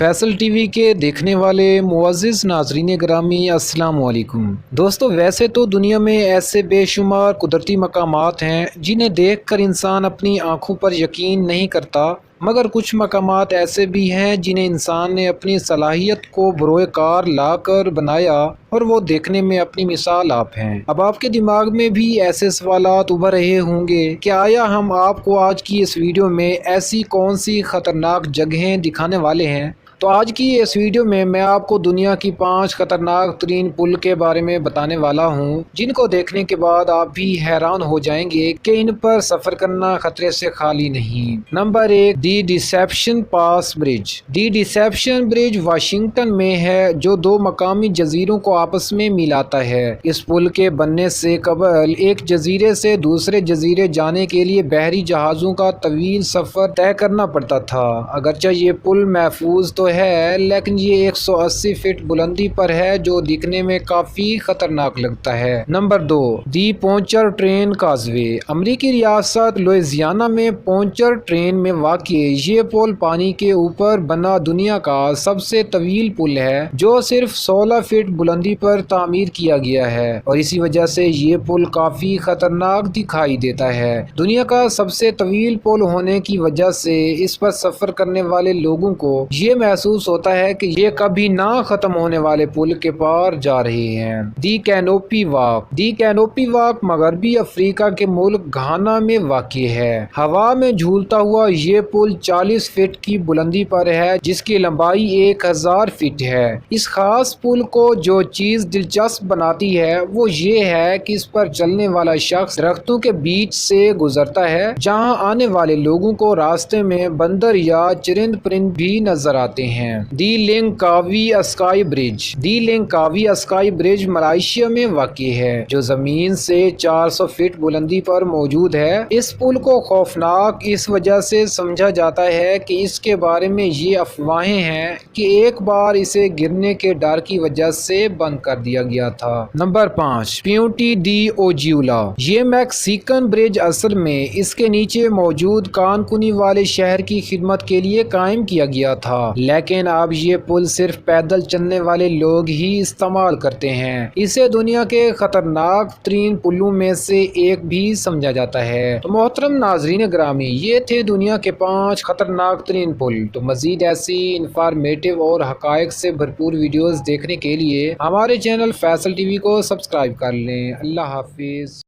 Faisal T V کے دیکھنے والے معزز ناظرین گرامی السلام علیکم دوستو، ویسے تو دنیا میں ایسے بے شمار قدرتی مقامات ہیں جنہیں دیکھ کر انسان اپنی آنکھوں پر یقین نہیں کرتا، مگر کچھ مقامات ایسے بھی ہیں جنہیں انسان نے اپنی صلاحیت کو بروئے کار لا کر بنایا اور وہ دیکھنے میں اپنی مثال آپ ہیں۔ اب آپ کے دماغ میں بھی ایسے سوالات ابھر رہے ہوں گے کہ آیا ہم آپ کو آج کی اس ویڈیو میں ایسی کون سی خطرناک جگہیں دکھانے والے ہیں؟ تو آج کی اس ویڈیو میں آپ کو دنیا کی 5 خطرناک ترین پل کے بارے میں بتانے والا ہوں، جن کو دیکھنے کے بعد آپ بھی حیران ہو جائیں گے کہ ان پر سفر کرنا خطرے سے خالی نہیں۔ نمبر 1، دی ڈسیپشن پاس برج۔ دی ڈسیپشن برج واشنگٹن میں ہے، جو 2 مقامی جزیروں کو آپس میں ملاتا ہے۔ اس پل کے بننے سے قبل ایک جزیرے سے دوسرے جزیرے جانے کے لیے بحری جہازوں کا طویل سفر طے کرنا پڑتا تھا۔ اگرچہ یہ پل محفوظ تو ہے، لیکن یہ 180 فٹ بلندی پر ہے، جو دکھنے میں کافی خطرناک لگتا ہے۔ نمبر 2، دی پونچر ٹرین کازوے۔ امریکی ریاست لوئزیانا میں پونچر ٹرین میں واقع یہ پل پانی کے اوپر بنا دنیا کا سب سے طویل پل ہے، جو صرف 16 فٹ بلندی پر تعمیر کیا گیا ہے، اور اسی وجہ سے یہ پل کافی خطرناک دکھائی دیتا ہے۔ دنیا کا سب سے طویل پل ہونے کی وجہ سے اس پر سفر کرنے والے لوگوں کو یہ محسوس ہوتا ہے کہ یہ کبھی نہ ختم ہونے والے پل کے پار جا رہے ہیں۔ دی کینوپی واک۔ دی کینوپی واک مغربی افریقہ کے ملک گھانا میں واقع ہے۔ ہوا میں جھولتا ہوا یہ پل 40 فٹ کی بلندی پر ہے، جس کی لمبائی 1000 فٹ ہے۔ اس خاص پل کو جو چیز دلچسپ بناتی ہے وہ یہ ہے کہ اس پر چلنے والا شخص درختوں کے بیچ سے گزرتا ہے، جہاں آنے والے لوگوں کو راستے میں بندر یا چرند پرند بھی نظر آتے ہیں۔ دی لینکاوی اسکائی برج۔ دی لینکاوی اسکائی برج ملائیشیا میں واقع ہے، جو زمین سے 400 فٹ بلندی پر موجود ہے۔ اس پل کو خوفناک اس وجہ سے سمجھا جاتا ہے کہ اس کے بارے میں یہ افواہیں ہیں کہ ایک بار اسے گرنے کے ڈر کی وجہ سے بند کر دیا گیا تھا۔ Number 5، Puente de Ojuela. یہ میکسیکن برج اصل میں اس کے نیچے موجود کان کنی والے شہر کی خدمت کے لیے قائم کیا گیا تھا، لیکن اب یہ پل صرف پیدل چلنے والے لوگ ہی استعمال کرتے ہیں۔ اسے دنیا کے خطرناک ترین پلوں میں سے ایک بھی سمجھا جاتا ہے۔ تو محترم ناظرین گرامی، یہ تھے دنیا کے 5 خطرناک ترین پل۔ تو مزید ایسی انفارمیٹو اور حقائق سے بھرپور ویڈیوز دیکھنے کے لیے ہمارے چینل فیصل ٹی وی کو سبسکرائب کر لیں۔ اللہ حافظ۔